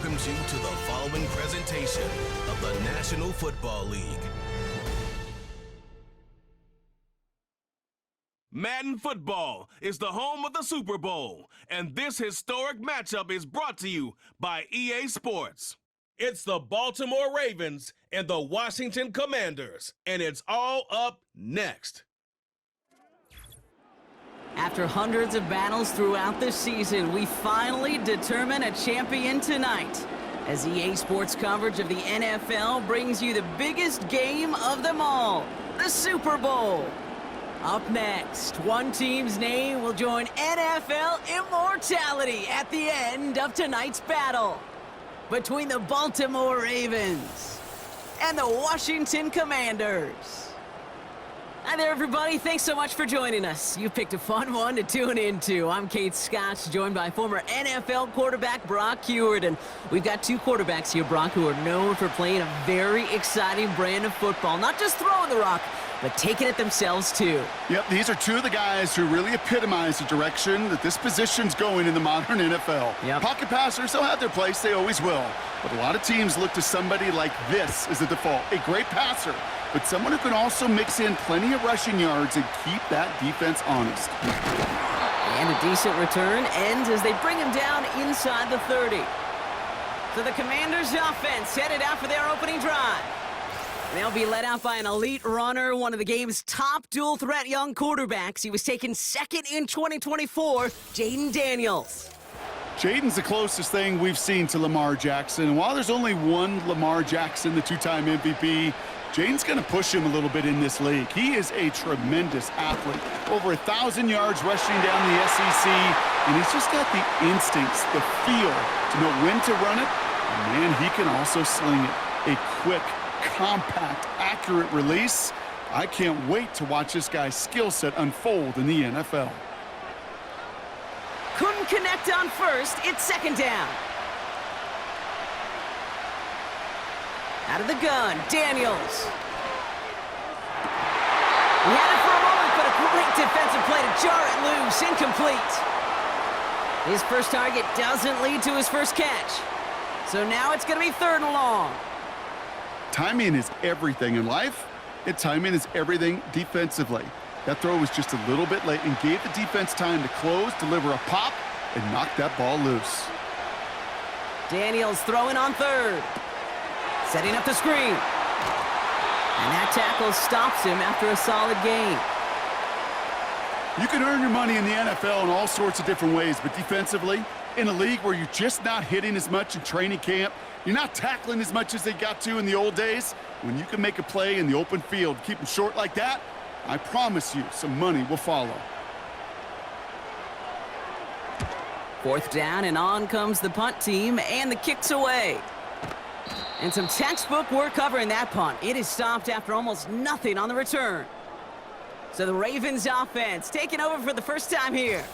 welcomes you to the following presentation of the National Football League. Madden Football is the home of the Super Bowl, and this historic matchup is brought to you by EA Sports. It's the Baltimore Ravens and the Washington Commanders, and it's all up next. After hundreds of battles throughout the season, we finally determine a champion tonight, as EA Sports coverage of the NFL brings you the biggest game of them all, the Super Bowl. Up next, one team's name will join NFL immortality at the end of tonight's battle between the Baltimore Ravens and the Washington Commanders. Hi there, everybody. Thanks so much for joining us. You picked a fun one to tune into. I'm Kate Scott, joined by former NFL quarterback Brock Huard. And we've got two quarterbacks here, Brock, who are known for playing a very exciting brand of football. Not just throwing the rock, but taking it themselves, too. Yep, these are two of the guys who really epitomize the direction that this position's going in the modern NFL. Yep. Pocket passers, they'll have their place. They always will. But a lot of teams look to somebody like this as the default. A great passer, but someone who can also mix in plenty of rushing yards and keep that defense honest. And a decent return ends as they bring him down inside the 30. So the Commanders' offense headed out for their opening drive. They'll be led out by an elite runner, one of the game's top dual-threat young quarterbacks. He was taken second in 2024, Jayden Daniels. Jayden's the closest thing we've seen to Lamar Jackson. And while there's only one Lamar Jackson, the two-time MVP, Jayden's going to push him a little bit in this league. He is a tremendous athlete. Over 1,000 yards rushing down the SEC, and he's just got the instincts, the feel to know when to run it. And man, he can also sling it. A quick, compact, accurate release. I can't wait to watch this guy's skill set unfold in the NFL. Couldn't connect on first. It's second down. Out of the gun, Daniels. He had it for a moment, but a great defensive play to jar it loose. Incomplete. His first target doesn't lead to his first catch. So now it's going to be third and long. Timing is everything in life, and timing is everything defensively. That throw was just a little bit late and gave the defense time to close, deliver a pop, and knock that ball loose. Daniels throwing on third. Setting up the screen. And that tackle stops him after a solid gain. You can earn your money in the NFL in all sorts of different ways, but defensively, in a league where you're just not hitting as much in training camp, you're not tackling as much as they got to in the old days, when you can make a play in the open field, keep them short like that, I promise you some money will follow. Fourth down, and on comes the punt team, and the kick's away. And some textbook work covering that punt. It is stopped after almost nothing on the return. So the Ravens offense taking over for the first time here.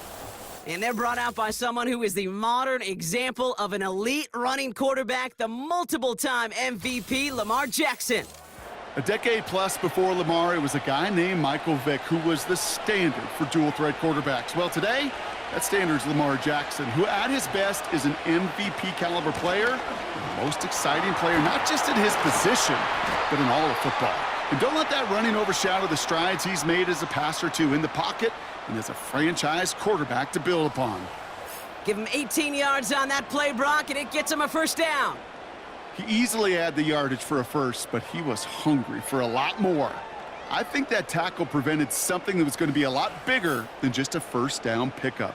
And they're brought out by someone who is the modern example of an elite running quarterback, the multiple-time MVP, Lamar Jackson. A decade plus before Lamar, it was a guy named Michael Vick who was the standard for dual-threat quarterbacks. Well, today, that standard is Lamar Jackson, who at his best is an MVP-caliber player, the most exciting player, not just in his position, but in all of football. And don't let that running overshadow the strides he's made as a passer, too, in the pocket and as a franchise quarterback to build upon. Give him 18 yards on that play, Brock, and it gets him a first down. He easily had the yardage for a first, but he was hungry for a lot more. I think that tackle prevented something that was going to be a lot bigger than just a first down pickup.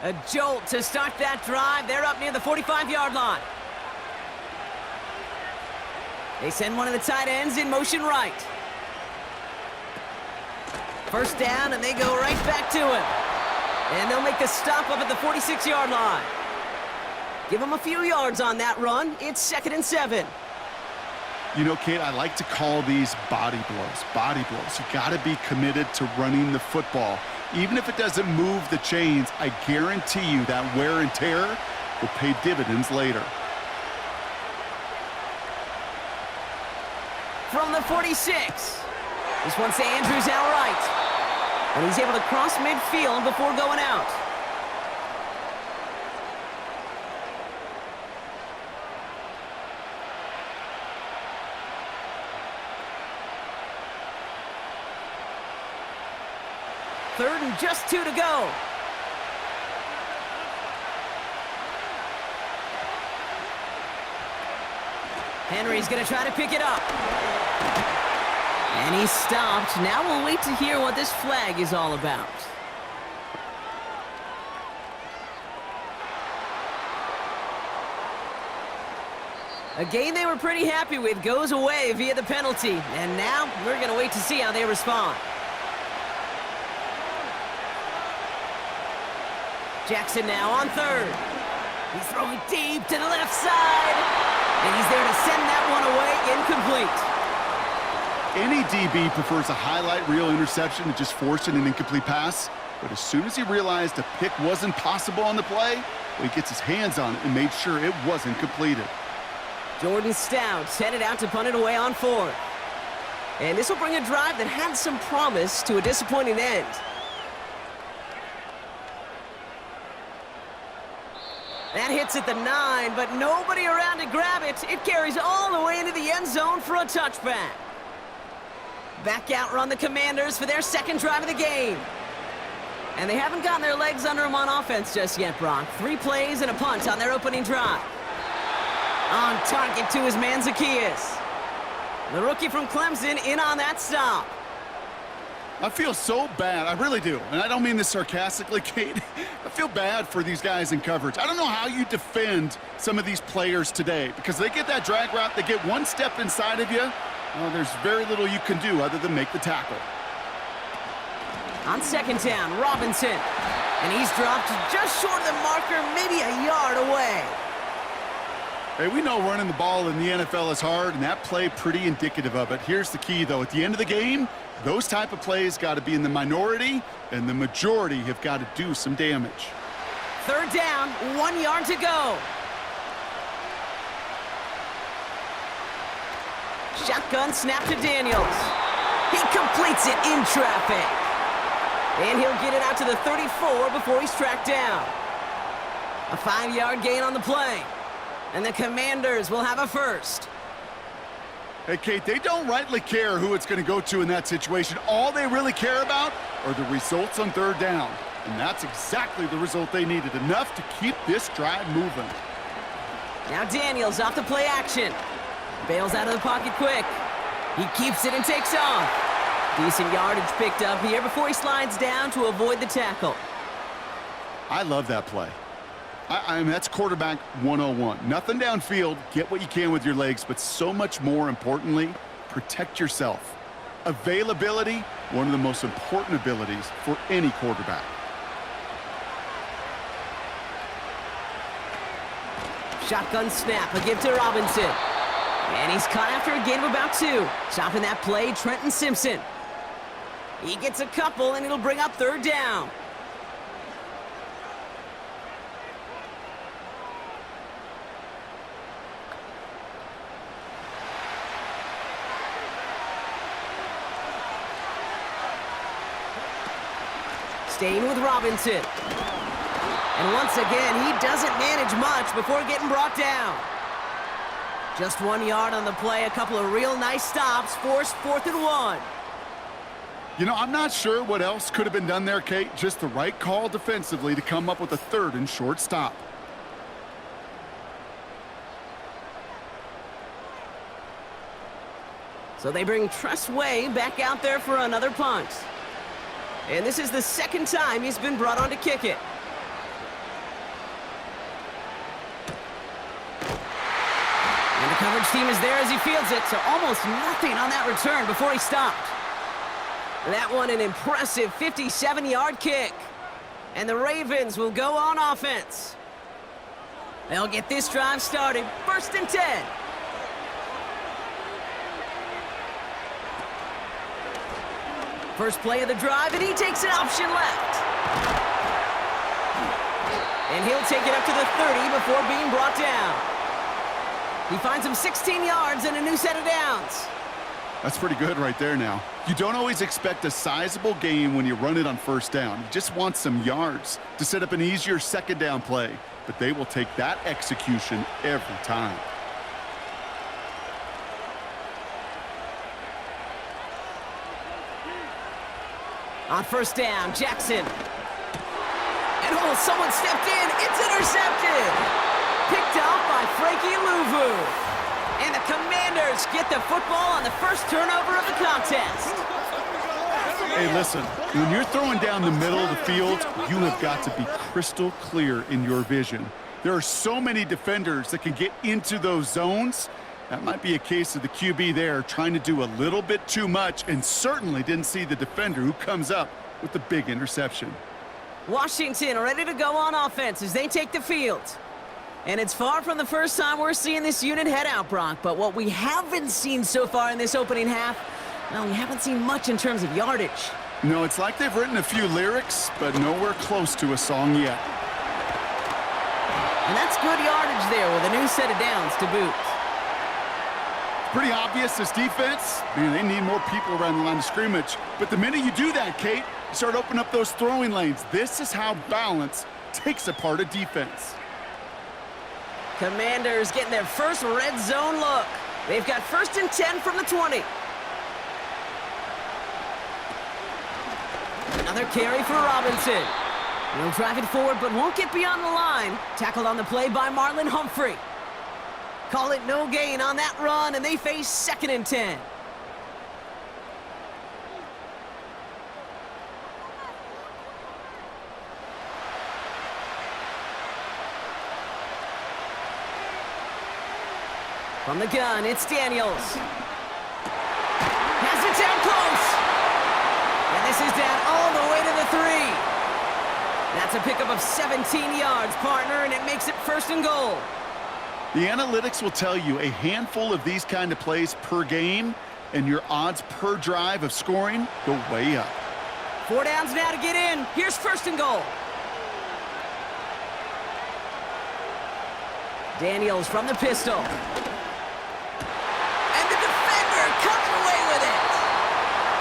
A jolt to start that drive. They're up near the 45-yard line. They send one of the tight ends in motion right. First down, and they go right back to him. And they'll make the stop up at the 46-yard line. Give him a few yards on that run. It's 2nd and 7. You know, Kate, I like to call these body blows. Body blows. You got to be committed to running the football. Even if it doesn't move the chains, I guarantee you that wear and tear will pay dividends later. From the 46. This one's to Andrews out right. And he's able to cross midfield before going out. Third and just 2 to go. Henry's going to try to pick it up. And he's stopped. Now we'll wait to hear what this flag is all about. A game they were pretty happy with goes away via the penalty. And now we're going to wait to see how they respond. Jackson now on third. He's throwing deep to the left side. And he's there to send that one away incomplete. Any DB prefers a highlight reel interception to just forcing an incomplete pass. But as soon as he realized a pick wasn't possible on the play, well, he gets his hands on it and made sure it wasn't completed. Jordan Stout's headed out to punt it away on fourth. And this will bring a drive that had some promise to a disappointing end. That hits at the 9, but nobody around to grab it. It carries all the way into the end zone for a touchback. Back out run the Commanders for their second drive of the game. And they haven't gotten their legs under them on offense just yet, Brock. 3 plays and a punt on their opening drive. On target to his man, Zacchaeus. The rookie from Clemson in on that stop. I feel so bad. I really do. And I don't mean this sarcastically, Kate. I feel bad for these guys in coverage. I don't know how you defend some of these players today because they get that drag route, they get one step inside of you. Well, there's very little you can do other than make the tackle. On second down, Robinson. And he's dropped just short of the marker, maybe a yard away. Hey, we know running the ball in the NFL is hard, and that play pretty indicative of it. Here's the key, though. At the end of the game, those type of plays got to be in the minority, and the majority have got to do some damage. Third down, 1 yard to go. Shotgun snap to Daniels. He completes it in traffic. And he'll get it out to the 34 before he's tracked down. A 5-yard gain on the play. And the Commanders will have a first. Hey, Kate, they don't rightly care who it's going to go to in that situation. All they really care about are the results on third down. And that's exactly the result they needed. Enough to keep this drive moving. Now Daniels off the play action. Bails out of the pocket quick. He keeps it and takes off. Decent yardage picked up here before he slides down to avoid the tackle. I love that play. I mean, that's quarterback 101. Nothing downfield, get what you can with your legs, but so much more importantly, protect yourself. Availability, one of the most important abilities for any quarterback. Shotgun snap, a give to Robinson. And he's caught after a gain of about 2. Chopping that play, Trenton Simpson. He gets a couple, and it'll bring up third down. Staying with Robinson. And once again, he doesn't manage much before getting brought down. Just 1 yard on the play, a couple of real nice stops, forced 4th and 1. You know, I'm not sure what else could have been done there, Kate. Just the right call defensively to come up with a 3rd and short stop. So they bring Tress Way back out there for another punt. And this is the 2nd time he's been brought on to kick it. And the coverage team is there as he fields it, so almost nothing on that return before he stopped. That one an impressive 57-yard kick. And the Ravens will go on offense. They'll get this drive started. 1st and 10. First play of the drive, and he takes an option left. And he'll take it up to the 30 before being brought down. He finds him 16 yards and a new set of downs. That's pretty good right there now. You don't always expect a sizable gain when you run it on first down. You just want some yards to set up an easier second down play. But they will take that execution every time. On first down, Jackson. And someone stepped in. It's intercepted. Picked off by Frankie Louvu. And the Commanders get the football on the first turnover of the contest. Hey, listen, when you're throwing down the middle of the field, you have got to be crystal clear in your vision. There are so many defenders that can get into those zones. That might be a case of the QB there trying to do a little bit too much and certainly didn't see the defender who comes up with the big interception. Washington ready to go on offense as they take the field. And it's far from the first time we're seeing this unit head out, Brock. But what we haven't seen so far in this opening half, well, we haven't seen much in terms of yardage. No, it's like they've written a few lyrics, but nowhere close to a song yet. And that's good yardage there with a new set of downs to boot. Pretty obvious, this defense, man, they need more people around the line of scrimmage. But the minute you do that, Kate, you start opening up those throwing lanes. This is how balance takes apart a defense. Commanders getting their first red zone look. They've got 1st and 10 from the 20. Another carry for Robinson. He'll drive it forward, but won't get beyond the line. Tackled on the play by Marlon Humphrey. Call it no gain on that run, and they face 2nd and 10. From the gun, it's Daniels. Has it down close. And this is down all the way to the 3. That's a pickup of 17 yards, partner, and it makes it 1st and goal. The analytics will tell you a handful of these kind of plays per game, and your odds per drive of scoring go way up. 4 downs now to get in. Here's 1st and goal. Daniels from the pistol.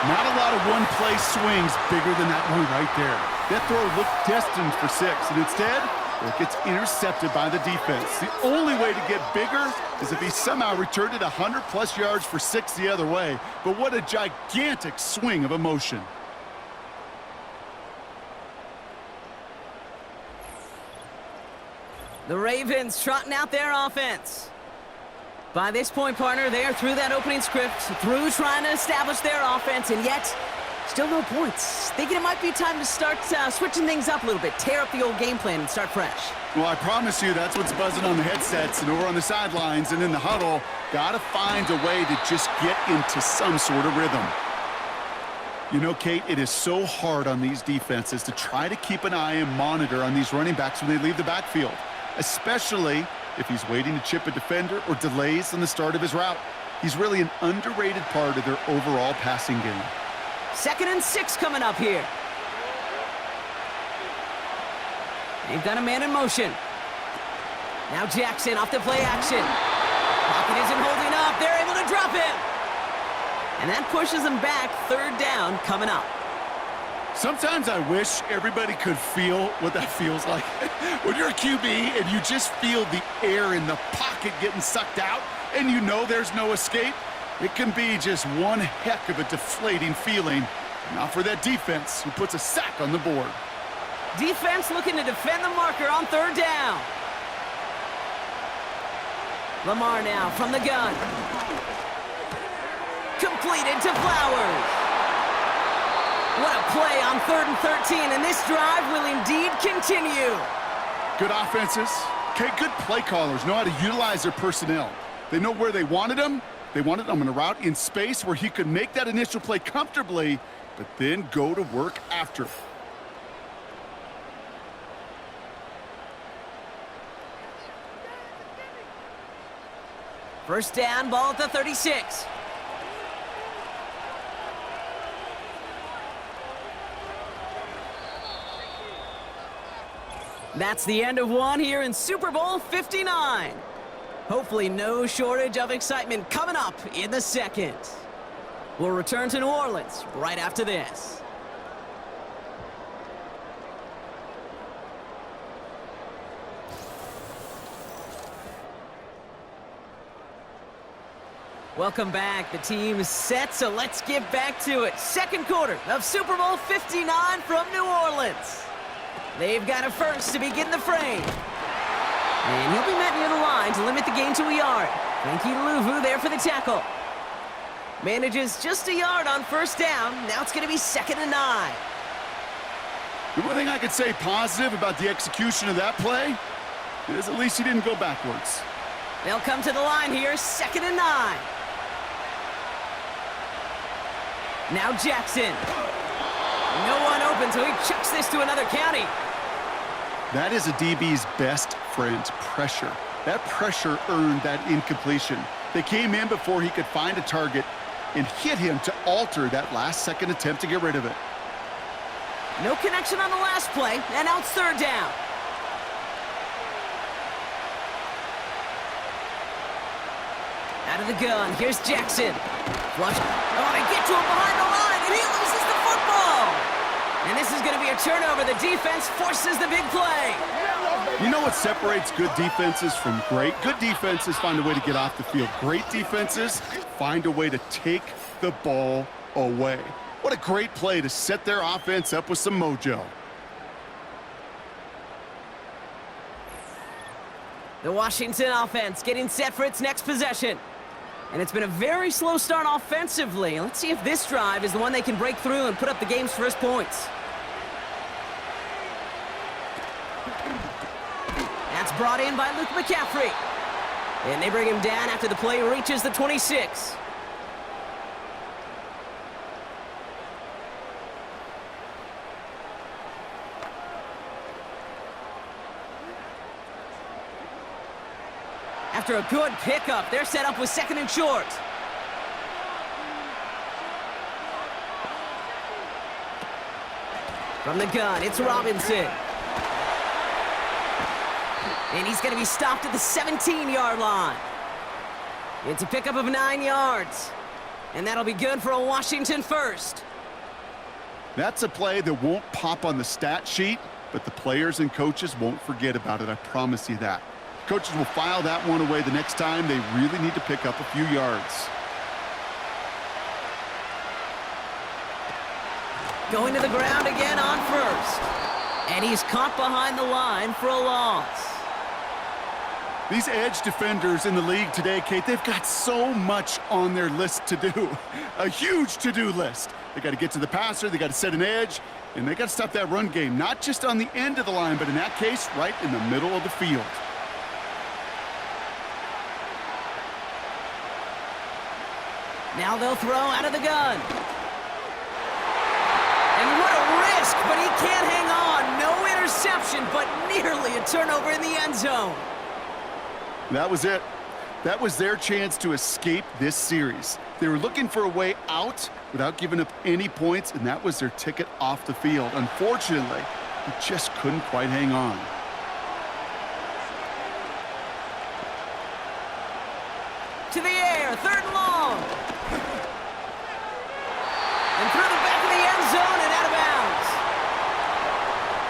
Not a lot of one-play swings bigger than that one right there. That throw looked destined for 6, and instead, it gets intercepted by the defense. The only way to get bigger is if he somehow returned it 100-plus yards for 6 the other way. But what a gigantic swing of emotion. The Ravens trotting out their offense. By this point, partner, they are through that opening script, through trying to establish their offense, and yet, still no points. Thinking it might be time to start switching things up a little bit, tear up the old game plan and start fresh. Well, I promise you that's what's buzzing on the headsets and over on the sidelines and in the huddle. Got to find a way to just get into some sort of rhythm. You know, Kate, it is so hard on these defenses to try to keep an eye and monitor on these running backs when they leave the backfield, especially if he's waiting to chip a defender or delays on the start of his route. He's really an underrated part of their overall passing game. 2nd and 6 coming up here. They've got a man in motion. Now Jackson off the play action. Pocket isn't holding up. They're able to drop him. And that pushes them back. 3rd down coming up. Sometimes I wish everybody could feel what that feels like. When you're a QB and you just feel the air in the pocket getting sucked out and you know there's no escape, it can be just one heck of a deflating feeling. Not for that defense who puts a sack on the board. Defense looking to defend the marker on 3rd down. Lamar now from the gun. Completed to Flowers. What a play on 3rd and 13, and this drive will indeed continue. Good offenses. Okay, good play callers know how to utilize their personnel. They know where they wanted them. They wanted them in a route in space where he could make that initial play comfortably, but then go to work after. First down, ball at the 36. That's the end of one here in Super Bowl 59. Hopefully no shortage of excitement coming up in the 2nd. We'll return to New Orleans right after this. Welcome back. The team is set, so let's get back to it. Second quarter of Super Bowl 59 from New Orleans. They've got a first to begin the frame. And he'll be met near the line to limit the gain to a yard. Frankie Louvu there for the tackle. Manages just a yard on first down. Now it's going to be 2nd and 9. The one thing I could say positive about the execution of that play is at least he didn't go backwards. They'll come to the line here, 2nd and 9. Now Jackson. No one open, so he chucks this to another county. That is a DB's best friend, pressure. That pressure earned that incompletion. They came in before he could find a target and hit him to alter that last-second attempt to get rid of it. No connection on the last play, and now it's 3rd down. Out of the gun, here's Jackson. Flush. Oh, they get to him behind the line, and he loses the football. And this is going to be a turnover. The defense forces the big play. You know what separates good defenses from great? Good defenses find a way to get off the field. Great defenses find a way to take the ball away. What a great play to set their offense up with some mojo. The Washington offense getting set for its next possession. And it's been a very slow start offensively. Let's see if this drive is the one they can break through and put up the game's first points. That's brought in by Luke McCaffrey. And they bring him down after the play reaches the 26. After a good pickup, they're set up with 2nd and short. From the gun, it's Robinson. And he's going to be stopped at the 17-yard line. It's a pickup of 9 yards. And that'll be good for a Washington first. That's a play that won't pop on the stat sheet, but the players and coaches won't forget about it, I promise you that. Coaches will file that one away the next time. They really need to pick up a few yards. Going to the ground again on first. And he's caught behind the line for a loss. These edge defenders in the league today, Kate, they've got so much on their list to do. A huge to-do list. They got to get to the passer, they got to set an edge, and they got to stop that run game. Not just on the end of the line, but in that case, right in the middle of the field. Now they'll throw out of the gun. And what a risk, but he can't hang on. No interception, but nearly a turnover in the end zone. That was it. That was their chance to escape this series. They were looking for a way out without giving up any points, and that was their ticket off the field. Unfortunately, he just couldn't quite hang on. To the air, 3rd and long. And through the back of the end zone and out of bounds.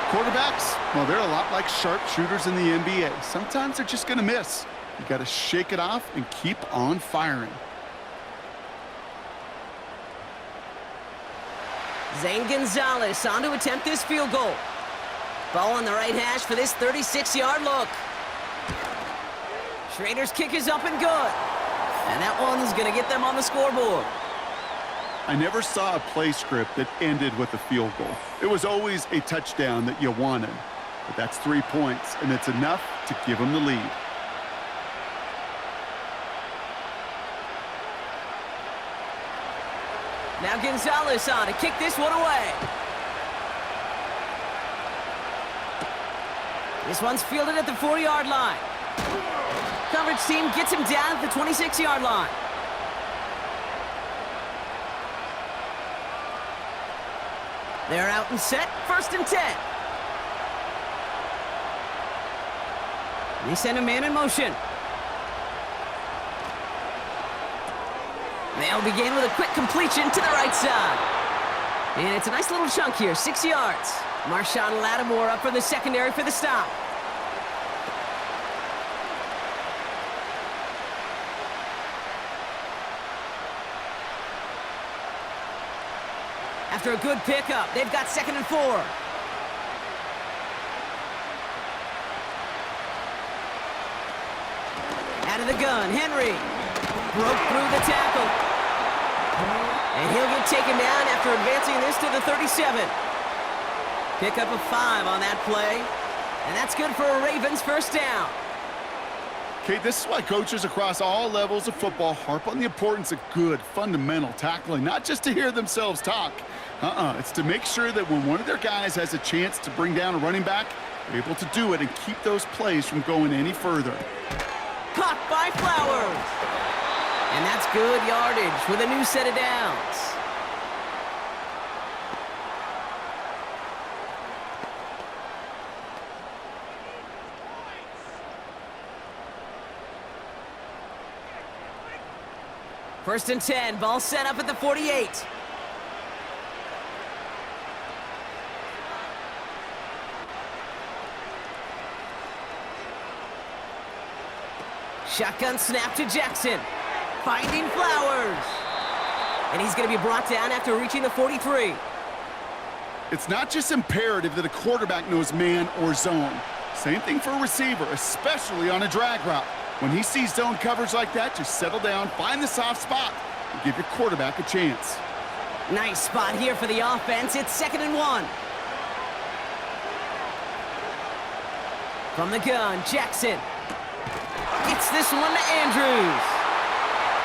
Quarterbacks, well, they're a lot like sharpshooters in the NBA. Sometimes they're just going to miss. You got to shake it off and keep on firing. Zane Gonzalez on to attempt this field goal. Ball on the right hash for this 36-yard look. Schrader's kick is up and good. And that one's going to get them on the scoreboard. I never saw a play script that ended with a field goal. It was always a touchdown that you wanted. But that's 3 points, and it's enough to give them the lead. Now Gonzalez on to kick this one away. This one's fielded at the 4-yard line. Coverage team gets him down at the 26-yard line. They're out and set, 1st and 10. They send a man in motion. They'll begin with a quick completion to the right side. And it's a nice little chunk here, 6 yards. Marshawn Lattimore up from the secondary for the stop. After a good pickup, they've got 2nd and 4. Out of the gun, Henry. Broke through the tackle. And he'll get taken down after advancing this to the 37. Pickup of 5 on that play. And that's good for a Ravens first down. Okay, this is why coaches across all levels of football harp on the importance of good, fundamental tackling, not just to hear themselves talk. It's to make sure that when one of their guys has a chance to bring down a running back, they're able to do it and keep those plays from going any further. Caught by Flowers. And that's good yardage with a new set of downs. First and 10, ball set up at the 48. Shotgun snap to Jackson. Finding Flowers. And he's going to be brought down after reaching the 43. It's not just imperative that a quarterback knows man or zone. Same thing for a receiver, especially on a drag route. When he sees zone coverage like that, just settle down, find the soft spot, and give your quarterback a chance. Nice spot here for the offense. It's 2nd and 1. From the gun, Jackson. Gets this one to Andrews.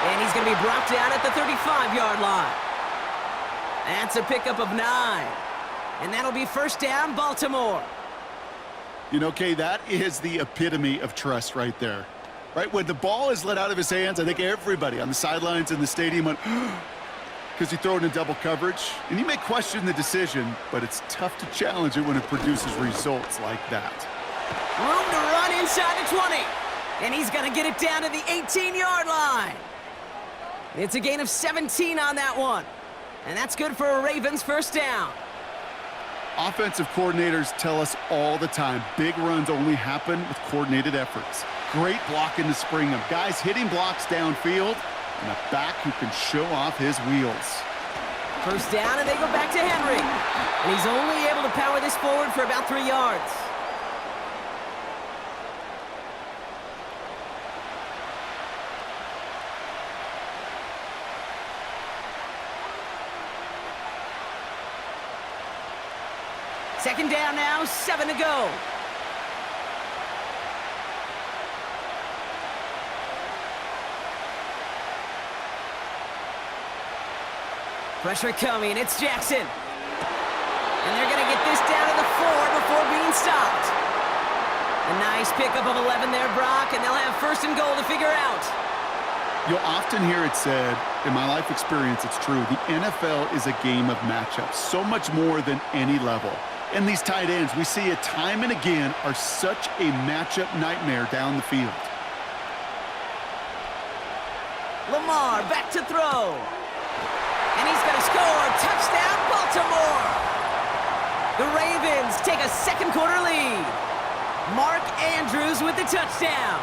And he's going to be brought down at the 35-yard line. That's a pickup of 9. And that'll be first down, Baltimore. You know, Kay, that is the epitome of trust right there. Right, when the ball is let out of his hands, I think everybody on the sidelines in the stadium went, because he threw it in double coverage. And you may question the decision, but it's tough to challenge it when it produces results like that. Room to run inside the 20. And he's going to get it down to the 18-yard line. It's a gain of 17 on that one. And that's good for a Ravens first down. Offensive coordinators tell us all the time, big runs only happen with coordinated efforts. Great block in the spring of guys hitting blocks downfield and a back who can show off his wheels. First down, and they go back to Henry. And he's only able to power this forward for about 3 yards. Second down now, 7 to go. Pressure coming, it's Jackson. And they're going to get this down to the 4 before being stopped. A nice pickup of 11 there, Brock, and they'll have 1st and goal to figure out. You'll often hear it said, in my life experience, it's true, the NFL is a game of matchups, so much more than any level. And these tight ends, we see it time and again, are such a matchup nightmare down the field. Lamar back to throw. And he's going to score. Touchdown, Baltimore. The Ravens take a second-quarter lead. Mark Andrews with the touchdown.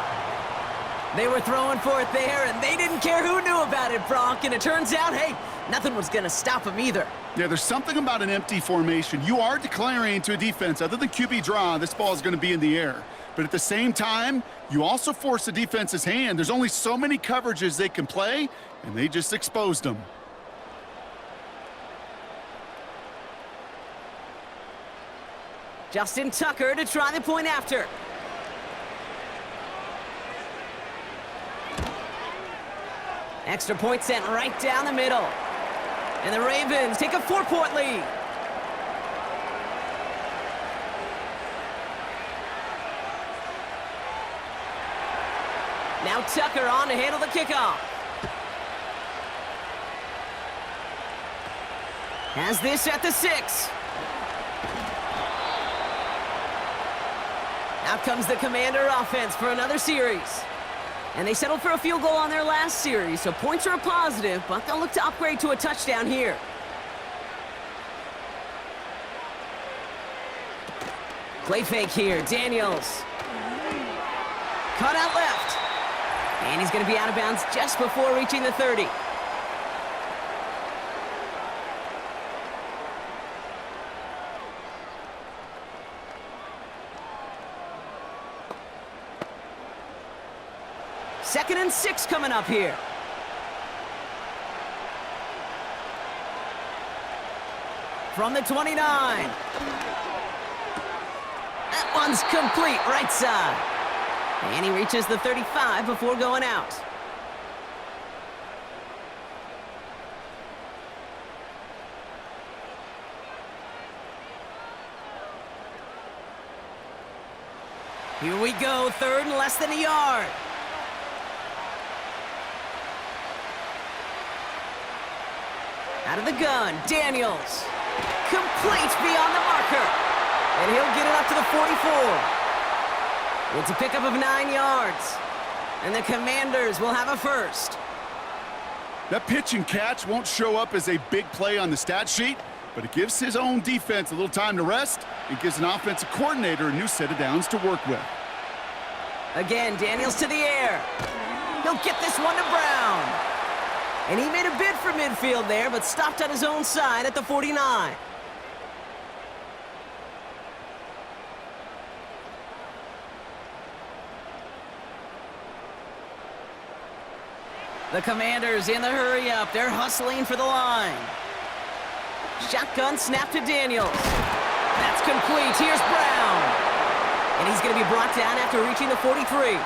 They were throwing for it there, and they didn't care who knew about it, Bronk. And it turns out, hey, nothing was going to stop them either. Yeah, there's something about an empty formation. You are declaring to a defense, other than QB draw, this ball is going to be in the air. But at the same time, you also force the defense's hand. There's only so many coverages they can play, and they just exposed them. Justin Tucker to try the point after. Extra point sent right down the middle. And the Ravens take a 4-point lead. Now Tucker on to handle the kickoff. Has this at the 6. Out comes the Commander offense for another series. And they settled for a field goal on their last series, so points are a positive, but they'll look to upgrade to a touchdown here. Play fake here, Daniels. Cut out left. And he's going to be out of bounds just before reaching the 30. Second and 6 coming up here. From the 29. That one's complete, right side. And he reaches the 35 before going out. Here we go, third and less than a yard. Out of the gun, Daniels. Complete beyond the marker. And he'll get it up to the 44. It's a pickup of 9 yards. And the Commanders will have a first. That pitch and catch won't show up as a big play on the stat sheet, but it gives his own defense a little time to rest. It gives an offensive coordinator a new set of downs to work with. Again, Daniels to the air. He'll get this one to Brown. And he made a bid for midfield there, but stopped on his own side at the 49. The Commanders in the hurry-up. They're hustling for the line. Shotgun snap to Daniels. That's complete. Here's Brown. And he's going to be brought down after reaching the 43.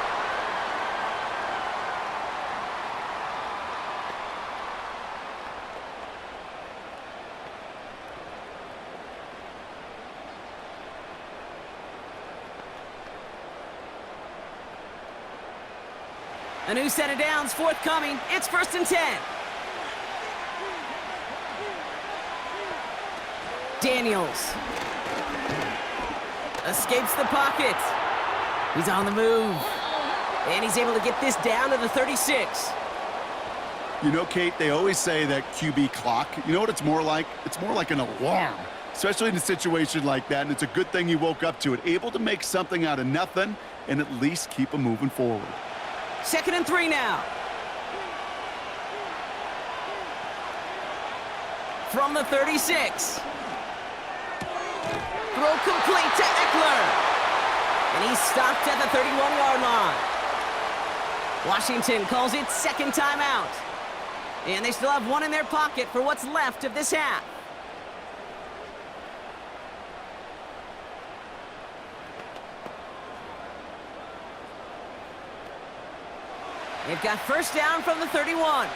A new set of downs forthcoming. It's first and 10. Daniels escapes the pocket. He's on the move. And he's able to get this down to the 36. You know, Kate, they always say that QB clock, you know what it's more like? It's more like an alarm, especially in a situation like that. And it's a good thing you woke up to it, able to make something out of nothing and at least keep them moving forward. Second and 3 now. From the 36. Throw complete to Eckler. And he's stopped at the 31-yard line. Washington calls it second timeout. And they still have one in their pocket for what's left of this half. They've got first down from the 31.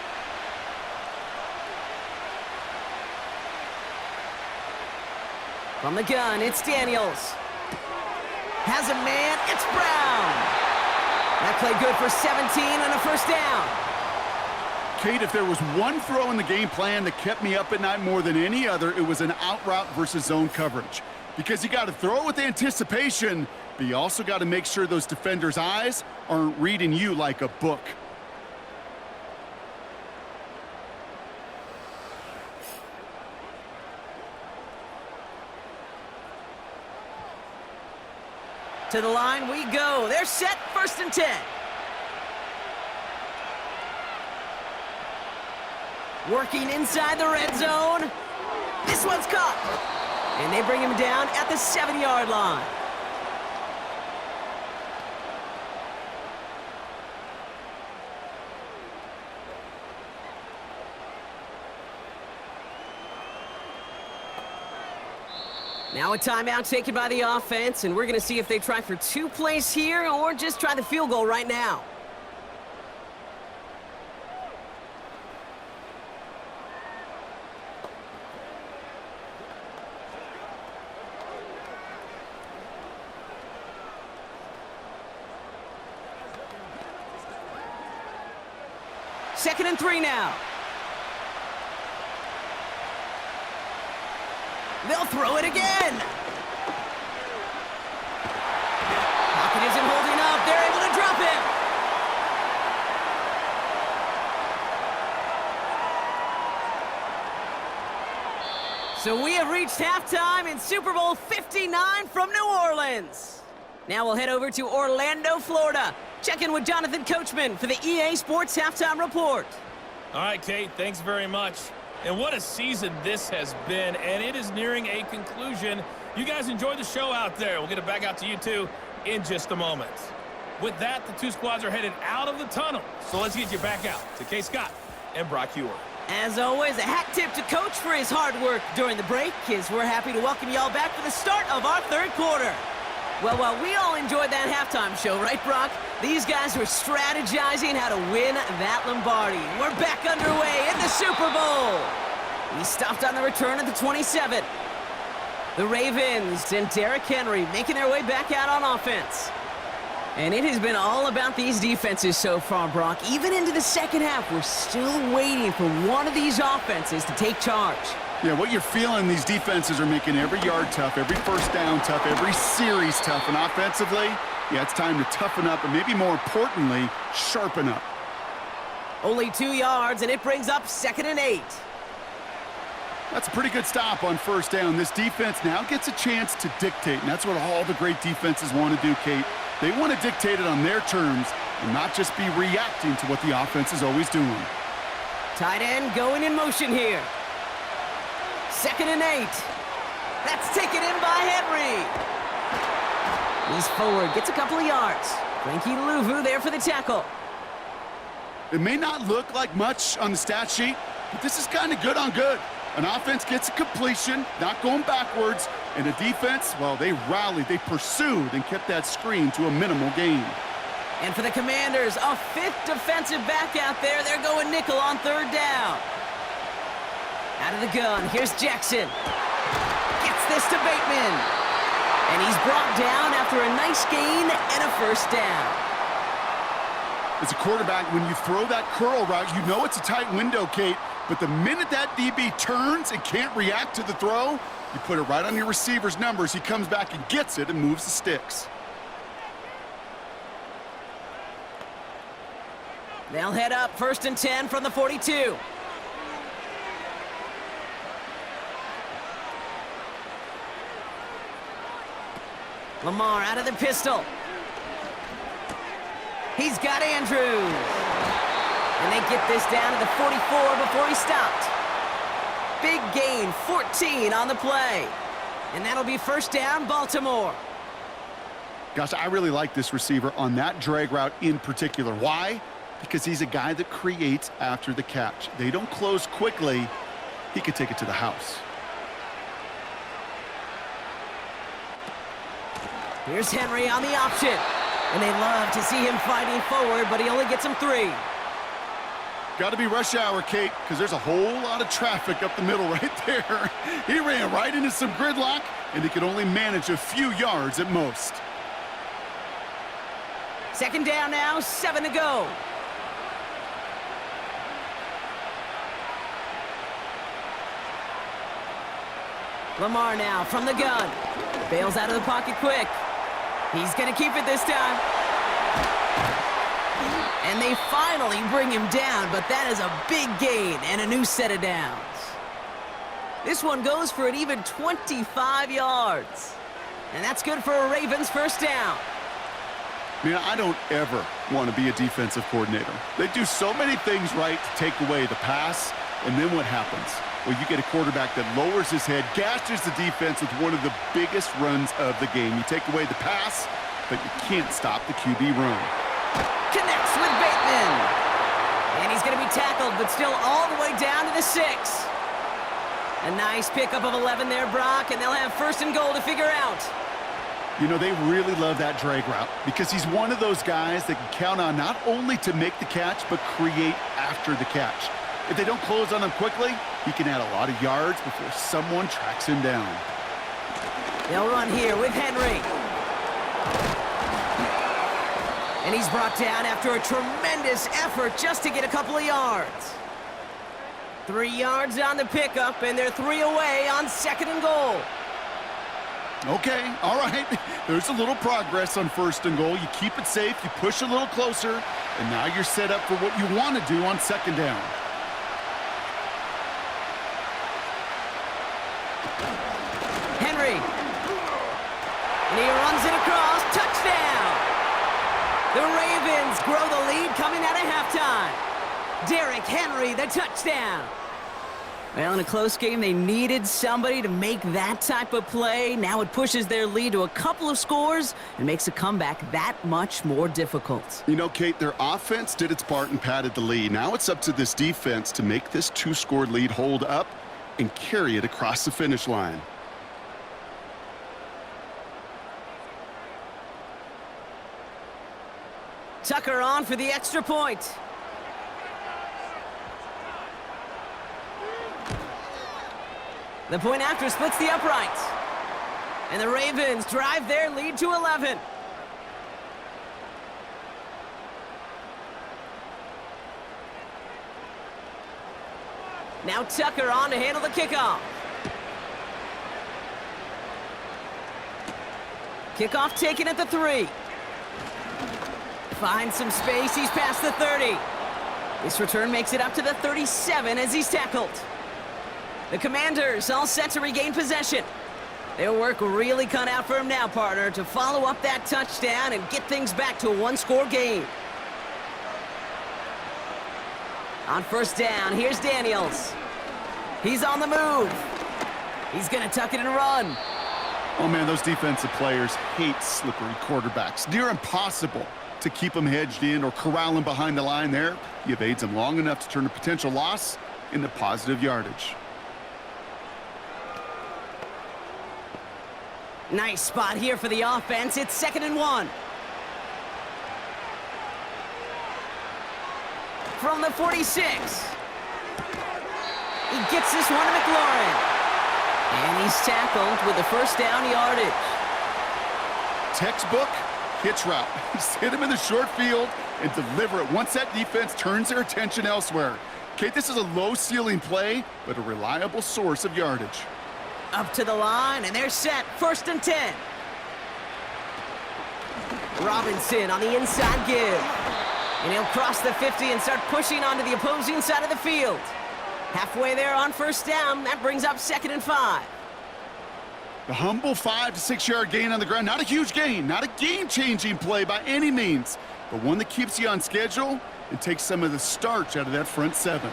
From the gun, it's Daniels. Has a man, it's Brown. That play good for 17 and a first down. Kate, if there was one throw in the game plan that kept me up at night more than any other, it was an out route versus zone coverage. Because you got to throw with anticipation, but you also got to make sure those defenders' eyes aren't reading you like a book. To the line we go. They're set, first and 10. Working inside the red zone. This one's caught. And they bring him down at the 7-yard line. Now a timeout taken by the offense, and we're going to see if they try for 2 plays here or just try the field goal right now. Second and 3 now. They'll throw it again. Pocket isn't holding up. They're able to drop him. So we have reached halftime in Super Bowl 59 from New Orleans. Now we'll head over to Orlando, Florida. Check in with Jonathan Coachman for the EA Sports Halftime Report. All right, Kate, thanks very much. And what a season this has been, and it is nearing a conclusion. You guys enjoy the show out there. We'll get it back out to you, too, in just a moment. With that, the two squads are headed out of the tunnel. So let's get you back out to Kay Scott and Brock Hewer. As always, a hat tip to Coach for his hard work during the break, as we're happy to welcome y'all back for the start of our third quarter. Well, while we all enjoyed that halftime show, right, Brock? These guys were strategizing how to win that Lombardi. We're back underway in the Super Bowl. We stopped on the return at the 27. The Ravens and Derrick Henry making their way back out on offense. And it has been all about these defenses so far, Brock. Even into the second half, we're still waiting for one of these offenses to take charge. Yeah, what you're feeling, these defenses are making every yard tough, every first down tough, every series tough. And offensively, yeah, it's time to toughen up and maybe more importantly, sharpen up. Only 2 yards, and it brings up 2nd and 8. That's a pretty good stop on first down. This defense now gets a chance to dictate, and that's what all the great defenses want to do, Kate. They want to dictate it on their terms and not just be reacting to what the offense is always doing. Tight end going in motion here. 2nd and 8. That's taken in by Henry. He's forward, gets a couple of yards. Frankie Louvu there for the tackle. It may not look like much on the stat sheet, but this is kind of good on good. An offense gets a completion, not going backwards, and a defense, well, they rallied, they pursued, and kept that screen to a minimal gain. And for the Commanders, a 5th defensive back out there. They're going nickel on 3rd down. Out of the gun, here's Jackson. Gets this to Bateman. And he's brought down after a nice gain and a first down. As a quarterback, when you throw that curl route, you know it's a tight window, Kate. But the minute that DB turns and can't react to the throw, you put it right on your receiver's numbers. He comes back and gets it and moves the sticks. They'll head up 1st and 10 from the 42. Lamar out of the pistol. He's got Andrews. And they get this down to the 44 before he stopped. Big gain, 14 on the play. And that'll be 1st down, Baltimore. Gosh, I really like this receiver on that drag route in particular. Why? Because he's a guy that creates after the catch. They don't close quickly. He could take it to the house. Here's Henry on the option. And they love to see him fighting forward, but he only gets him 3. Got to be rush hour, Kate, because there's a whole lot of traffic up the middle right there. He ran right into some gridlock, and he could only manage a few yards at most. 2nd down now, 7 to go. Lamar now from the gun. Bails out of the pocket quick. He's going to keep it this time. And they finally bring him down, but that is a big gain and a new set of downs. This one goes for an even 25 yards. And that's good for a Ravens 1st down. Man, I don't ever want to be a defensive coordinator. They do so many things right to take away the pass, and then what happens? Well, you get a quarterback that lowers his head, gashes the defense with one of the biggest runs of the game. You take away the pass, but you can't stop the QB run. Connects with Bateman. And he's going to be tackled, but still all the way down to the 6. A nice pickup of 11 there, Brock, and they'll have 1st and goal to figure out. You know, they really love that drag route because he's one of those guys that can count on not only to make the catch, but create after the catch. If they don't close on him quickly, he can add a lot of yards before someone tracks him down. They'll run here with Henry. And he's brought down after a tremendous effort just to get a couple of yards. 3 yards on the pickup, and they're 3 away on 2nd and goal. Okay, all right. There's a little progress on 1st and goal. You keep it safe, you push a little closer, and now you're set up for what you want to do on 2nd down. Henry. And he runs it across. Touchdown! The Ravens grow the lead coming out of halftime. Derrick Henry, the touchdown. Well, in a close game, they needed somebody to make that type of play. Now it pushes their lead to a couple of scores and makes a comeback that much more difficult. You know, Kate, their offense did its part and padded the lead. Now it's up to this defense to make this 2-score lead hold up and carry it across the finish line. Tucker on for the extra point. The point after splits the uprights. And the Ravens drive their lead to 11. Now Tucker on to handle the kickoff. Kickoff taken at the 3. Finds some space, he's past the 30. This return makes it up to the 37 as he's tackled. The Commanders all set to regain possession. Their work really cut out for him now, partner, to follow up that touchdown and get things back to a 1-score game. On first down, here's Daniels. He's on the move. He's going to tuck it and run. Oh, man, those defensive players hate slippery quarterbacks. Near impossible to keep them hedged in or corral them behind the line there. You evade them long enough to turn a potential loss into positive yardage. Nice spot here for the offense. It's 2nd and 1. From the 46. He gets this one to McLaurin. And he's tackled with the first down yardage. Textbook hitch route. Just hit him in the short field and deliver it once that defense turns their attention elsewhere. Kate, this is a low-ceiling play, but a reliable source of yardage. Up to the line, and they're set. 1st and 10. Robinson on the inside give. And he'll cross the 50 and start pushing onto the opposing side of the field. Halfway there on first down, that brings up 2nd and 5. The humble 5 to 6 yard gain on the ground. Not a huge gain, not a game-changing play by any means, but one that keeps you on schedule and takes some of the starch out of that front 7.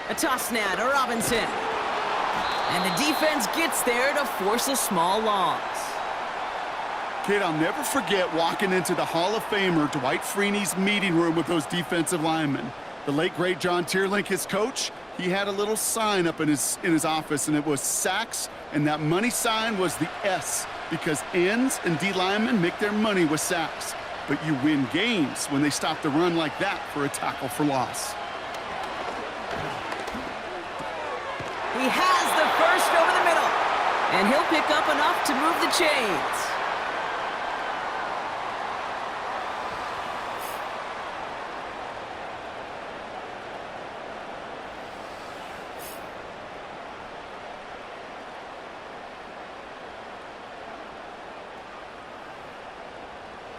A toss now to Robinson. And the defense gets there to force a small loss. Kid, I'll never forget walking into the Hall of Famer Dwight Freeney's meeting room with those defensive linemen. The late, great John Tierlink, his coach, he had a little sign up in his office, and it was sacks, and that money sign was the S, because ends and D linemen make their money with sacks. But you win games when they stop the run like that for a tackle for loss. He has the first over the middle, and he'll pick up enough to move the chains.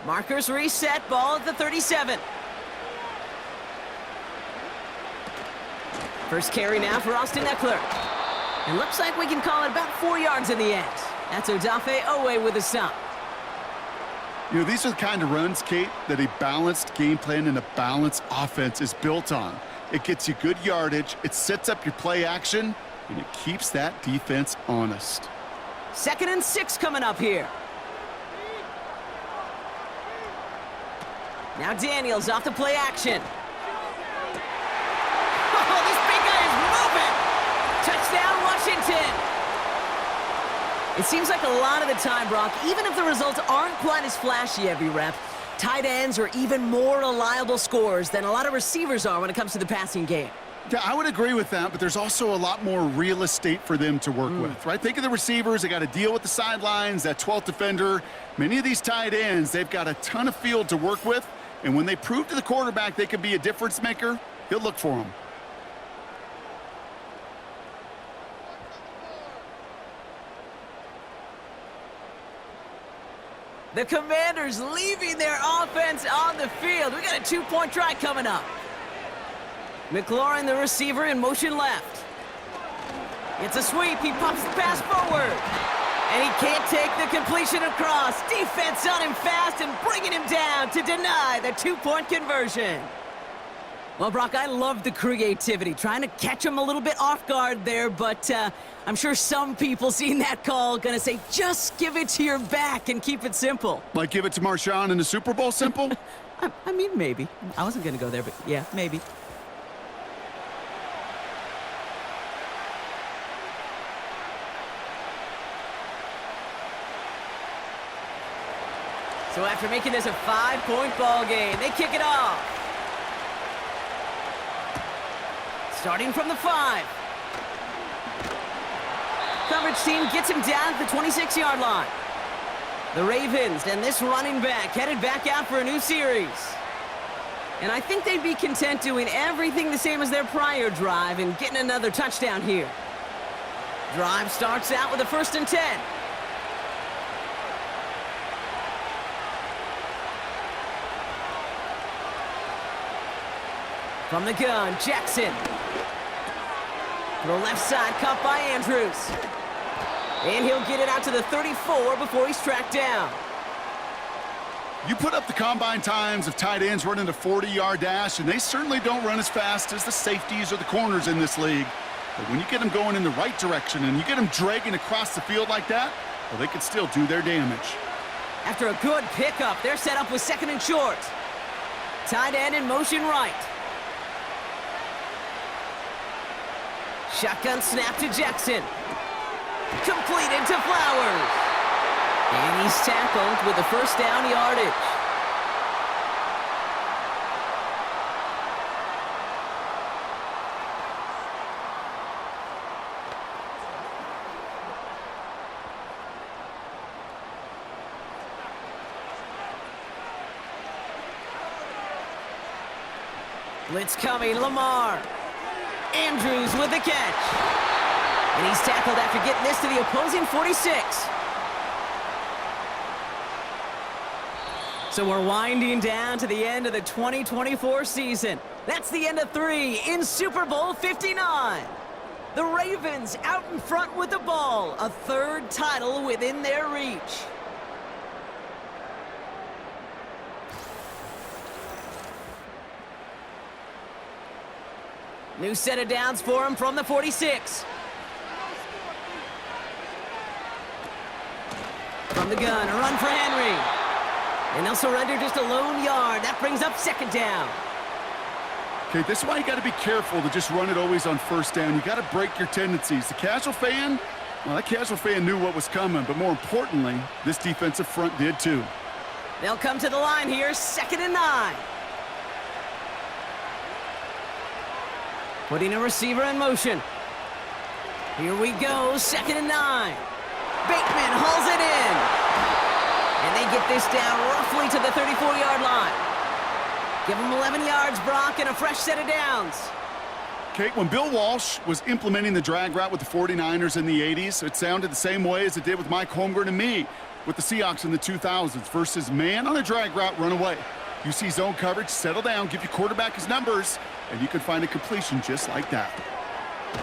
Markers reset, ball at the 37. First carry now for Austin Eckler. It looks like we can call it about 4 yards in the end. That's Odafe Owe with a stop. You know, these are the kind of runs, Kate, that a balanced game plan and a balanced offense is built on. It gets you good yardage, it sets up your play action, and it keeps that defense honest. 2nd and 6 coming up here. Now Daniels off the play action. Oh, this big guy is moving! Touchdown, Washington! It seems like a lot of the time, Brock, even if the results aren't quite as flashy every rep, tight ends are even more reliable scorers than a lot of receivers are when it comes to the passing game. Yeah, I would agree with that, but there's also a lot more real estate for them to work with, right? Think of the receivers. They got to deal with the sidelines, that 12th defender. Many of these tight ends, they've got a ton of field to work with, and when they prove to the quarterback they can be a difference maker, he'll look for them. The Commanders leaving their offense on the field. We got a 2-point try coming up. McLaurin, the receiver, in motion left. It's a sweep. He pops the pass forward. And he can't take the completion across. Defense on him fast and bringing him down to deny the two-point conversion. Well, Brock, I love the creativity. Trying to catch him a little bit off guard there, but I'm sure some people seeing that call gonna say, just give it to your back and keep it simple. Like give it to Marshawn in the Super Bowl simple? I mean, maybe. I wasn't gonna go there, but yeah, maybe. So after making this a 5-point ball game, they kick it off. Starting from the 5. Coverage team gets him down at the 26-yard line. The Ravens and this running back headed back out for a new series. And I think they'd be content doing everything the same as their prior drive and getting another touchdown here. Drive starts out with a 1st and 10. From the gun, Jackson. To the left side, caught by Andrews. And he'll get it out to the 34 before he's tracked down. You put up the combine times of tight ends running a 40-yard dash, and they certainly don't run as fast as the safeties or the corners in this league. But when you get them going in the right direction and you get them dragging across the field like that, well, they can still do their damage. After a good pickup, they're set up with 2nd and short. Tight end in motion right. Shotgun snap to Jackson. Completed to Flowers. And he's tackled with the 1st down yardage. Blitz coming, Lamar. Andrews with the catch. And he's tackled after getting this to the opposing 46. So we're winding down to the end of the 2024 season. That's the end of 3 in Super Bowl 59. The Ravens out in front with the ball, a 3rd title within their reach. New set of downs for him from the 46. From the gun, a run for Henry. And they'll surrender just a lone yard. That brings up 2nd down. Okay, this is why you got to be careful to just run it always on 1st down. You got to break your tendencies. The casual fan, well, that casual fan knew what was coming, but more importantly, this defensive front did too. They'll come to the line here, 2nd and 9. Putting a receiver in motion. Here we go, 2nd and 9. Bateman hauls it in. And they get this down roughly to the 34-yard line. Give them 11 yards, Brock, and a fresh set of downs. Okay, when Bill Walsh was implementing the drag route with the 49ers in the 80s, it sounded the same way as it did with Mike Holmgren and me with the Seahawks in the 2000s versus man on a drag route, run away. You see zone coverage, settle down, give your quarterback his numbers, and you can find a completion just like that.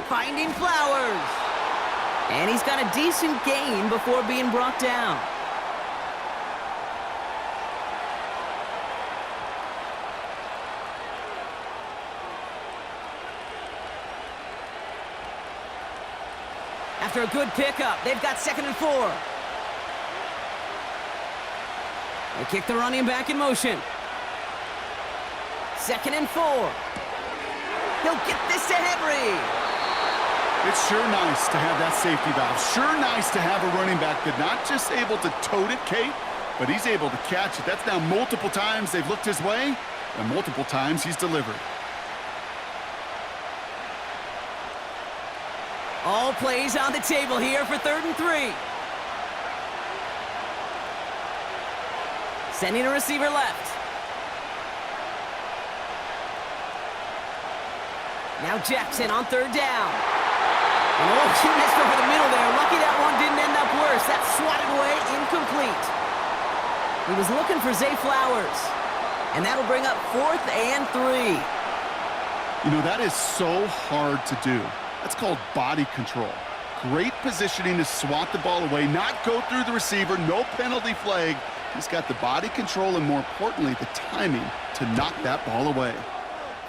Finding Flowers. And he's got a decent gain before being brought down. After a good pickup, they've got 2nd and 4. They kick the running back in motion. 2nd and 4. He'll get this to Henry. It's sure nice to have that safety valve. Sure nice to have a running back that's not just able to tote it, Kate, but he's able to catch it. That's now multiple times they've looked his way, and multiple times he's delivered. All plays on the table here for 3rd and 3. Sending a receiver left. Now Jackson on 3rd down. And oh, he missed over the middle there. Lucky that one didn't end up worse. That's swatted away, incomplete. He was looking for Zay Flowers. And that'll bring up 4th and 3. You know, that is so hard to do. That's called body control. Great positioning to swat the ball away, not go through the receiver, no penalty flag. He's got the body control and, more importantly, the timing to knock that ball away.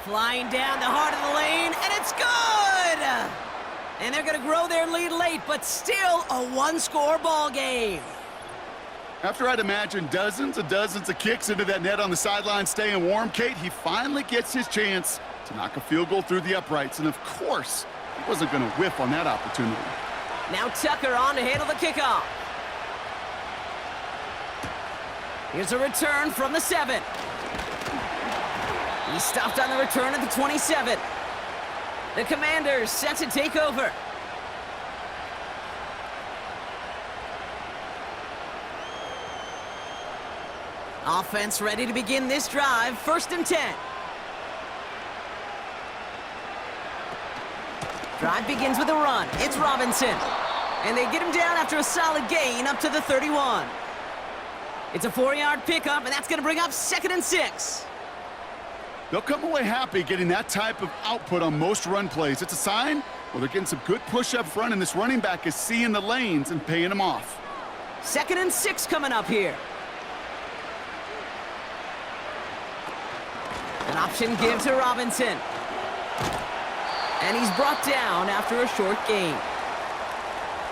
Flying down the heart of the lane, and it's good! And they're going to grow their lead late, but still a one-score ball game. After I'd imagine dozens of kicks into that net on the sideline staying warm, Kate, he finally gets his chance to knock a field goal through the uprights. And, of course, he wasn't going to whiff on that opportunity. Now Tucker on to handle the kickoff. Here's a return from the 7. He stopped on the return at the 27. The Commanders set to take over. Offense ready to begin this drive. 1st and 10. Drive begins with a run. It's Robinson. And they get him down after a solid gain up to the 31. It's a 4-yard pickup, and that's going to bring up 2nd and 6. They'll come away happy getting that type of output on most run plays. It's a sign, well, they're getting some good push up front, and this running back is seeing the lanes and paying them off. 2nd and 6 coming up here. An option give to Robinson. And he's brought down after a short gain.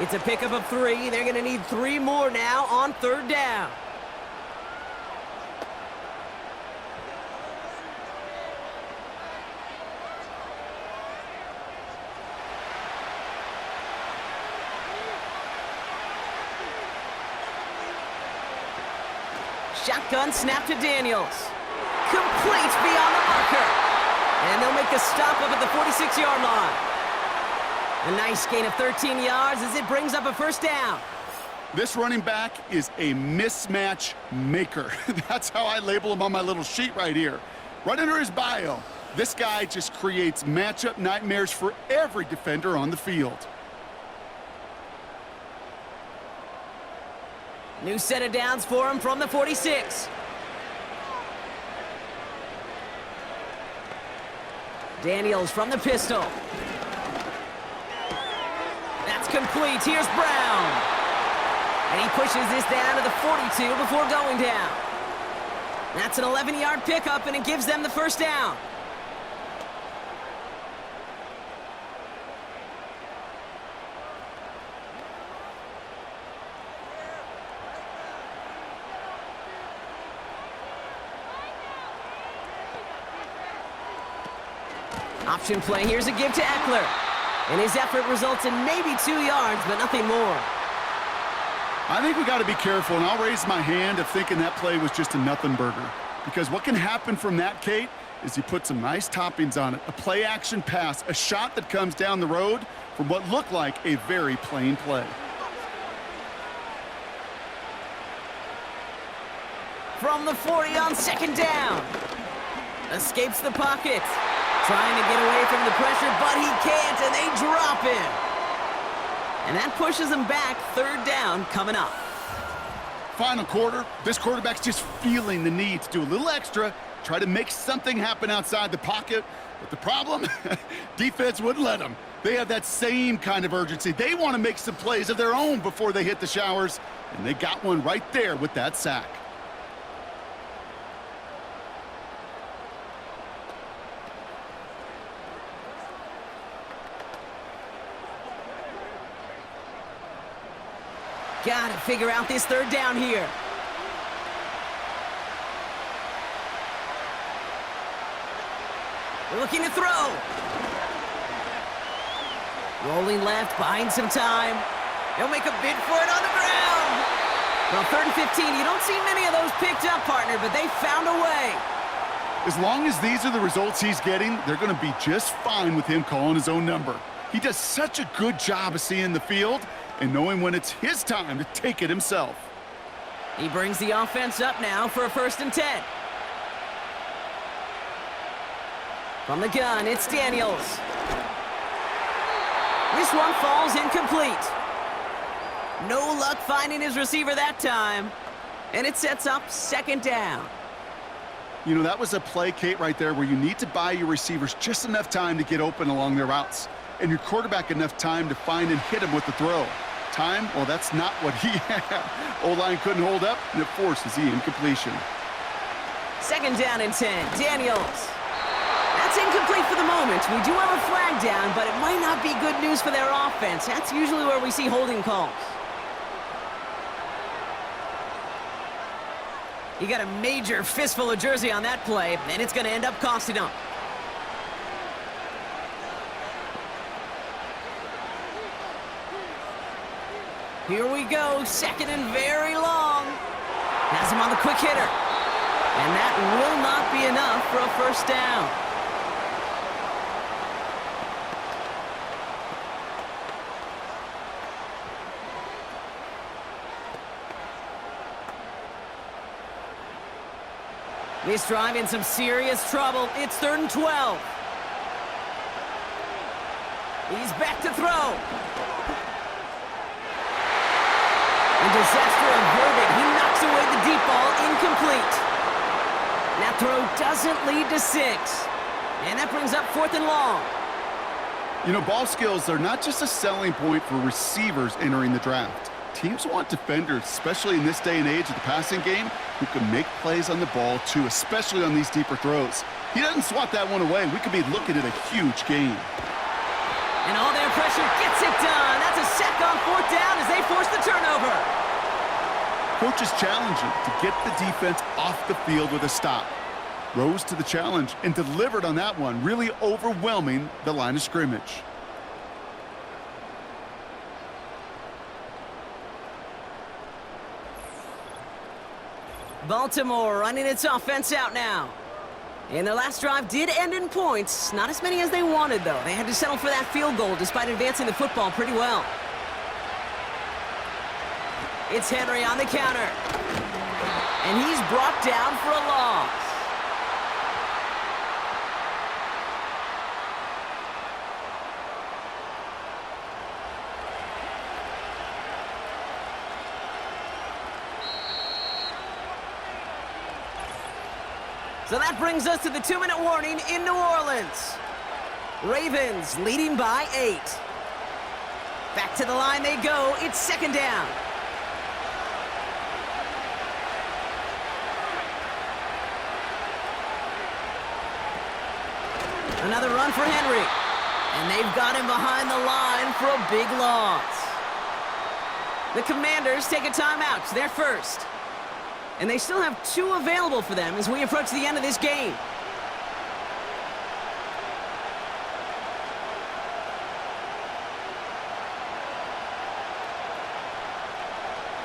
It's a pickup of 3. They're going to need 3 more now on 3rd down. Shotgun snap to Daniels. Complete beyond the marker. And they'll make the stop up at the 46-yard line. A nice gain of 13 yards as it brings up a 1st down. This running back is a mismatch maker. That's how I label him on my little sheet right here. Right under his bio, this guy just creates matchup nightmares for every defender on the field. New set of downs for him from the 46. Daniels from the pistol. That's complete. Here's Brown. And he pushes this down to the 42 before going down. That's an 11-yard pickup, and it gives them the 1st down. Option play. Here's a give to Eckler. And his effort results in maybe 2 yards, but nothing more. I think we got to be careful, and I'll raise my hand of thinking that play was just a nothing burger. Because what can happen from that, Kate, is you put some nice toppings on it. A play-action pass, a shot that comes down the road from what looked like a very plain play. From the 40 on 2nd down. Escapes the pocket. Trying to get away from the pressure, but he can't, and they drop him. And that pushes him back. 3rd down coming up. Final quarter, this quarterback's just feeling the need to do a little extra, try to make something happen outside the pocket. But the problem, defense wouldn't let them. They have that same kind of urgency. They want to make some plays of their own before they hit the showers, and they got one right there with that sack. Got to figure out this 3rd down here. Looking to throw. Rolling left, buying some time. He'll make a bid for it on the ground. Well, 3rd and 15, you don't see many of those picked up, partner, but they found a way. As long as these are the results he's getting, they're going to be just fine with him calling his own number. He does such a good job of seeing the field and knowing when it's his time to take it himself. He brings the offense up now for a 1st and 10. From the gun, it's Daniels. This one falls incomplete. No luck finding his receiver that time. And it sets up 2nd down. You know, that was a play, Kate, right there where you need to buy your receivers just enough time to get open along their routes, and your quarterback enough time to find and hit him with the throw. Time, well, that's not what he had. O-line couldn't hold up, and it forces the incompletion. 2nd down and 10. Daniels. That's incomplete for the moment. We do have a flag down, but it might not be good news for their offense. That's usually where we see holding calls. You got a major fistful of jersey on that play, and it's going to end up costing them. Here we go, 2nd and very long. Has him on the quick hitter. And that will not be enough for a 1st down. This drive in some serious trouble. It's 3rd and 12. He's back to throw. And disaster averted. He knocks away the deep ball, incomplete. That throw doesn't lead to 6. And that brings up 4th and long. You know, ball skills are not just a selling point for receivers entering the draft. Teams want defenders, especially in this day and age of the passing game, who can make plays on the ball too, especially on these deeper throws. He doesn't swat that one away. We could be looking at a huge gain. And all their pressure gets it done. That's a sack on 4th down as they force the turnover. Coach is challenging to get the defense off the field with a stop. Rose to the challenge and delivered on that one, really overwhelming the line of scrimmage. Baltimore running its offense out now. And their last drive did end in points. Not as many as they wanted, though. They had to settle for that field goal despite advancing the football pretty well. It's Henry on the counter. And he's brought down for a loss. So that brings us to the 2-minute warning in New Orleans. Ravens leading by 8. Back to the line they go. It's 2nd down. Another run for Henry. And they've got him behind the line for a big loss. The Commanders take a timeout. They're first. And they still have 2 available for them as we approach the end of this game.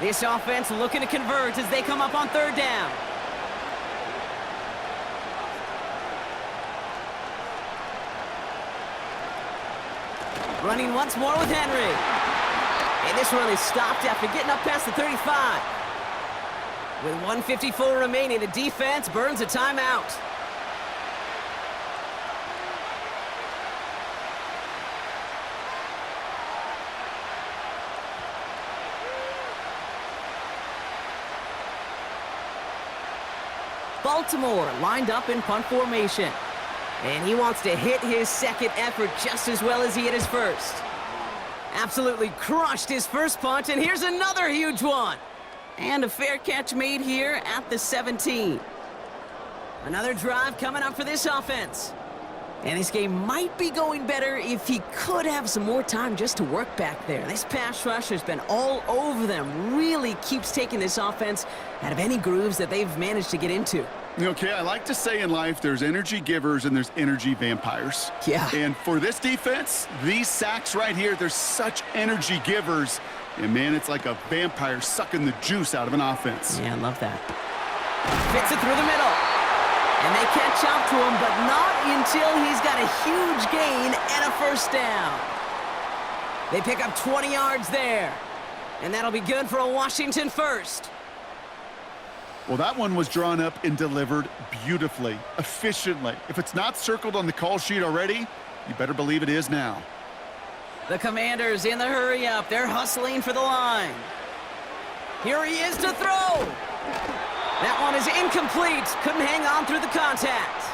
This offense looking to convert as they come up on 3rd down. Running once more with Henry. And this run is stopped after getting up past the 35. With 1:54 remaining, the defense burns a timeout. Baltimore lined up in punt formation. And he wants to hit his 2nd effort just as well as he hit his 1st. Absolutely crushed his 1st punt, and here's another huge one. And a fair catch made here at the 17. Another drive coming up for this offense. And this game might be going better if he could have some more time just to work back there. This pass rush has been all over them. Really keeps taking this offense out of any grooves that they've managed to get into. Okay, I like to say in life there's energy givers and there's energy vampires. Yeah. And for this defense, these sacks right here, they're such energy givers. And, man, it's like a vampire sucking the juice out of an offense. Yeah, I love that. Fits it through the middle. And they catch up to him, but not until he's got a huge gain and a 1st down. They pick up 20 yards there. And that'll be good for a Washington 1st. Well, that one was drawn up and delivered beautifully, efficiently. If it's not circled on the call sheet already, you better believe it is now. The Commanders in the hurry-up. They're hustling for the line. Here he is to throw. That one is incomplete. Couldn't hang on through the contact.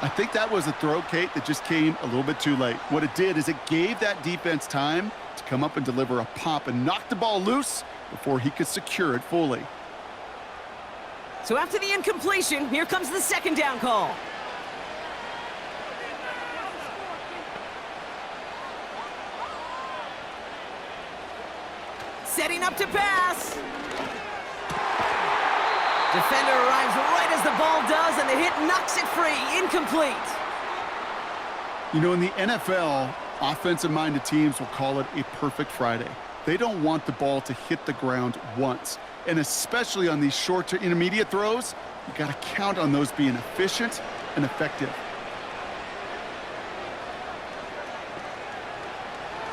I think that was a throw, Kate, that just came a little bit too late. What it did is it gave that defense time to come up and deliver a pop and knock the ball loose before he could secure it fully. So after the incompletion, here comes the second down call. Setting up to pass. Defender arrives right as the ball does, and the hit knocks it free. Incomplete. You know, in the NFL, offensive-minded teams will call it a perfect Friday. They don't want the ball to hit the ground once. And especially on these short to intermediate throws, you got to count on those being efficient and effective.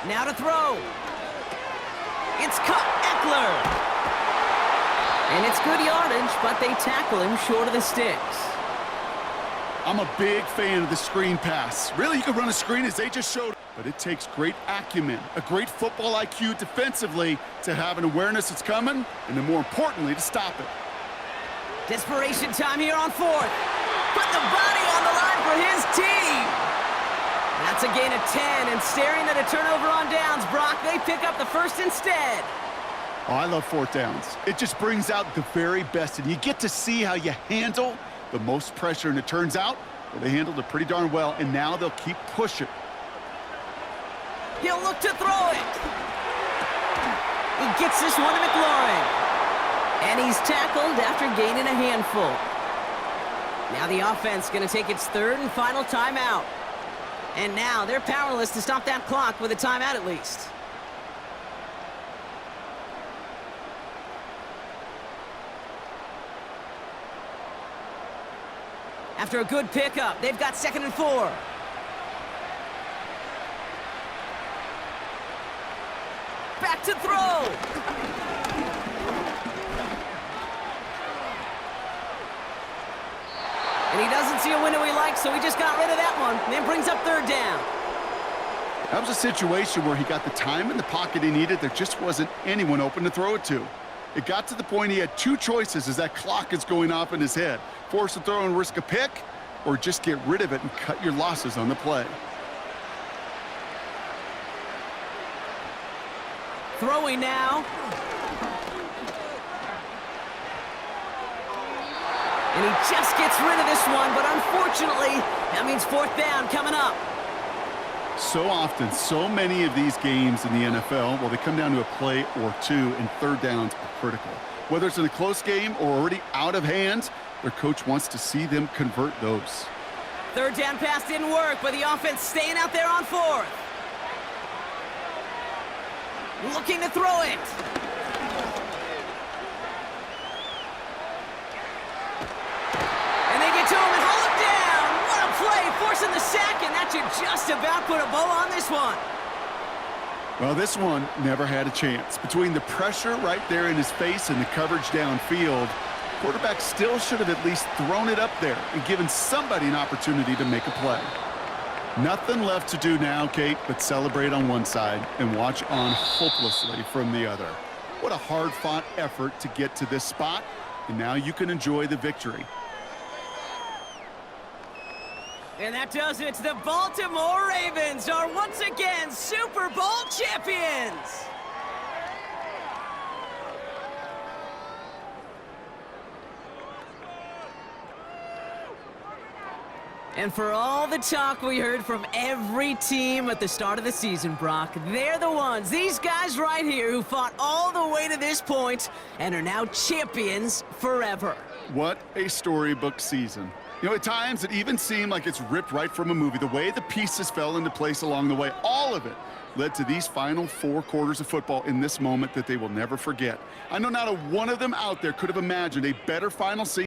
Now to throw. It's caught. Eckler. And it's good yardage, but they tackle him short of the sticks. I'm a big fan of the screen pass. Really, you can run a screen as they just showed. But it takes great acumen, a great football IQ defensively to have an awareness it's coming, and then more importantly, to stop it. Desperation time here on fourth. Put the body on the line for his team. That's a gain of 10, and staring at a turnover on downs, Brock, they pick up the first instead. Oh, I love fourth downs. It just brings out the very best, and you get to see how you handle the most pressure, and it turns out well, they handled it pretty darn well, and now they'll keep pushing. He'll look to throw it. He gets this one to McLaurin. And he's tackled after gaining a handful. Now the offense going to take its third and final timeout. And now they're powerless to stop that clock with a timeout at least. After a good pickup, they've got 2nd and 4. Back to throw. And he doesn't see a window he likes, so he just got rid of that one. And then brings up 3rd down. That was a situation where he got the time in the pocket he needed. There just wasn't anyone open to throw it to. It got to the point he had 2 choices as that clock is going off in his head. Force a throw and risk a pick, or just get rid of it and cut your losses on the play. Throwing now. And he just gets rid of this one, but unfortunately, that means 4th down coming up. So often, so many of these games in the NFL, well, they come down to a play or two, and 3rd downs are critical. Whether it's in a close game or already out of hand, their coach wants to see them convert those. 3rd down pass didn't work, but the offense staying out there on 4th. Looking to throw it. And they get to him and hold him down. What a play, forcing the sack, and that should just about put a bow on this one. Well, this one never had a chance. Between the pressure right there in his face and the coverage downfield, quarterback still should have at least thrown it up there and given somebody an opportunity to make a play. Nothing left to do now, Kate, but celebrate on one side and watch on hopelessly from the other. What a hard-fought effort to get to this spot, and now you can enjoy the victory. And that does it. The Baltimore Ravens are once again Super Bowl champions. And for all the talk we heard from every team at the start of the season, Brock, they're the ones, these guys right here, who fought all the way to this point and are now champions forever. What a storybook season. You know, at times it even seemed like it's ripped right from a movie. The way the pieces fell into place along the way, all of it led to these final 4 quarters of football in this moment that they will never forget. I know not a one of them out there could have imagined a better final season.